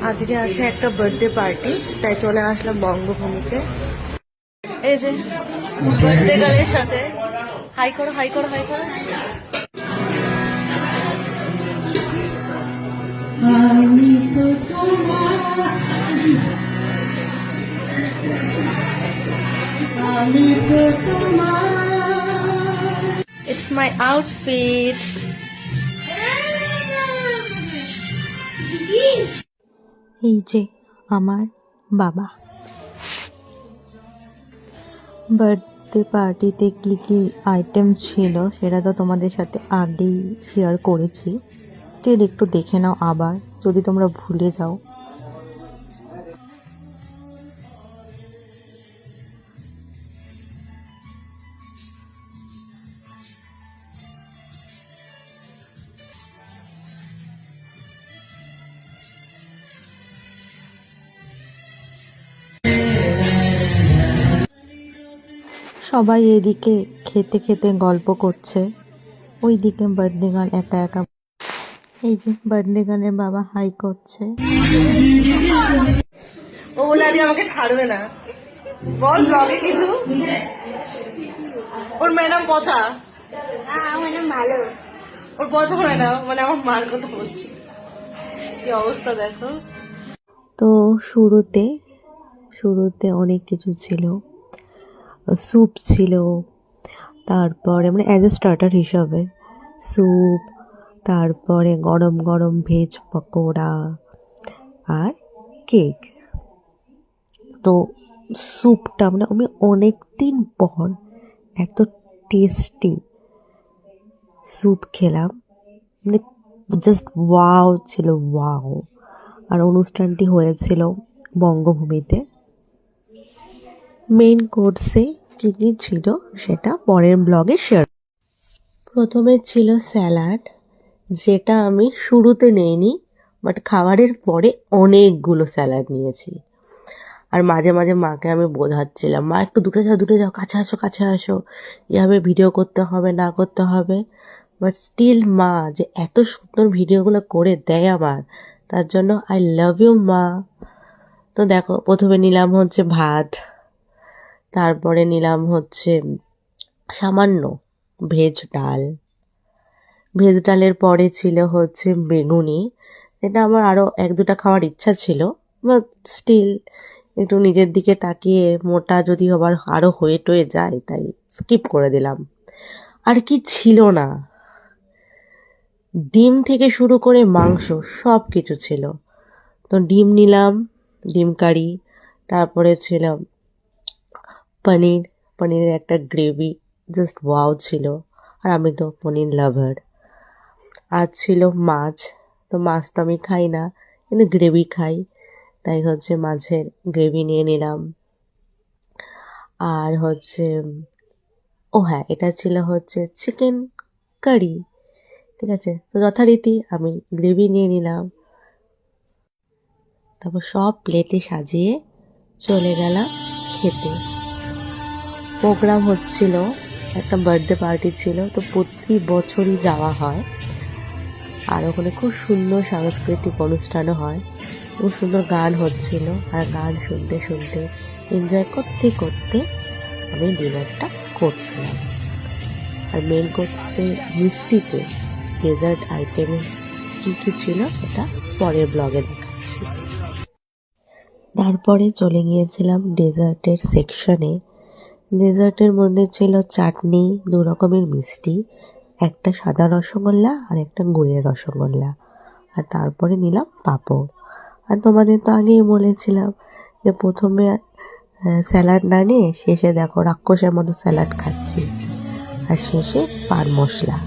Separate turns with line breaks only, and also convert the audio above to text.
আজকে আছে একটা বার্থডে পার্টি, তাই চলে আসলাম বঙ্গভূমিতে। এই যে বার্থডে গার্লের সাথে হাই করো হাই করো হাই করো।
আমি তো তোমার, আমি তো তোমার।
It's my outfit. এই যে আমার বাবা। বার্থডে পার্টিতে কি কি আইটেম ছিল সেটা তো তোমাদের সাথে আগেই শেয়ার করেছি, স্টিল একটু দেখে নাও আবার যদি তোমরা ভুলে যাও। সবাই এদিকে খেতে খেতে গল্প করছে, ওইদিকে বার্থডে গার্ল একা একা। এই যে বার্থডে গার্লের বাবা হাই করছে। ও বলে আজকে আমাকে ছাড়বে না, বল ব্লগে কিছু। ওর ম্যাডাম পচা,
ম্যাডাম ভালো।
ওর পচা ম্যাডাম, মানে আমার মার কথা বলছি, কি অবস্থা দেখো। তো শুরুতে অনেক কিছু ছিল, স্যুপ ছিল, তারপরে মানে অ্যাজ এ স্টার্টার হিসাবে স্যুপ, তারপরে গরম গরম ভেজ পকোড়া আর কেক। তো স্যুপটা মানে আমি অনেক দিন পর এত টেস্টি স্যুপ খেলাম, মানে জাস্ট ওয়াও ছিল, ওয়াও। আর অনুষ্ঠানটি হয়েছিল বঙ্গভূমিতে। মেইন কোর্সে কী কী ছিল সেটা পরের ব্লগে শেয়ার। প্রথমে ছিল স্যালাড, যেটা আমি শুরুতে নেইনি, বাট খাবারের পরে অনেকগুলো স্যালাড নিয়েছি। আর মাঝে মাঝে মাকে আমি বোঝাচ্ছিলাম, মা একটু দূরে যাও, কাছে আসো কাছে আসো, এভাবে ভিডিও করতে হবে না করতে হবে। বাট স্টিল মা যে এত সুন্দর ভিডিওগুলো করে দেয় আমার, তার জন্য আই লাভ ইউ মা। তো দেখো প্রথমে নিলাম হচ্ছে ভাত, তারপরে নিলাম হচ্ছে সামান্য ভেজ ডালের পরে ছিল হচ্ছে বেগুনি, এটা আমার আরও এক দুটা খাওয়ার ইচ্ছা ছিল, বাট স্টিল একটু নিজের দিকে তাকিয়ে মোটা যদি আবার আরও হয়ে যায় তাই স্কিপ করে দিলাম। আর কি ছিল না, ডিম থেকে শুরু করে মাংস সব কিছু ছিল। তো ডিম নিলাম, ডিম কারি, তারপরে ছিল পনিরের একটা গ্রেভি, জাস্ট ওয়াও ছিল, আর আমি তো পনির লাভার। আর ছিল মাছ, তো মাছ তো আমি খাই না কিন্তু গ্রেভি খাই, তাই হচ্ছে মাছের গ্রেভি নিয়ে নিলাম। আর হচ্ছে ও হ্যাঁ, এটা ছিল হচ্ছে চিকেন কারি, ঠিক আছে। তো যথারীতি আমি গ্রেভি নিয়ে নিলাম, তারপর সব প্লেটে সাজিয়ে চলে গেলাম খেতে। প্রোগ্রাম হচ্ছিল, একটা বার্থডে পার্টি ছিল, তো প্রতি বছরই যাওয়া হয়। আর ওখানে খুব সুন্দর সাংস্কৃতিক অনুষ্ঠানও হয়, খুব সুন্দর গান হচ্ছিল, আর গান শুনতে শুনতে এনজয় করতে করতে আমি ডিনারটা করছিলাম। আর মেন কোর্সে মিষ্টিতে ডেজার্ট আইটেমে কী কী ছিল সেটা পরের ব্লগে দেখাচ্ছি। তারপরে চলে গিয়েছিলাম ডেজার্টের সেকশনে। ডেজার্টের মধ্যে ছিল চাটনি, 2 রকমের মিষ্টি, একটা সাদা রসগোল্লা আর একটা গুড়ের রসগোল্লা, আর তারপরে নিলাম পাঁপড়। আর তোমাদের তো আগেই বলেছিলাম যে প্রথমে স্যালাড না নিয়ে শেষে দেখো রাক্ষসের মতো স্যালাড খাচ্ছি, আর শেষে পান মশলা।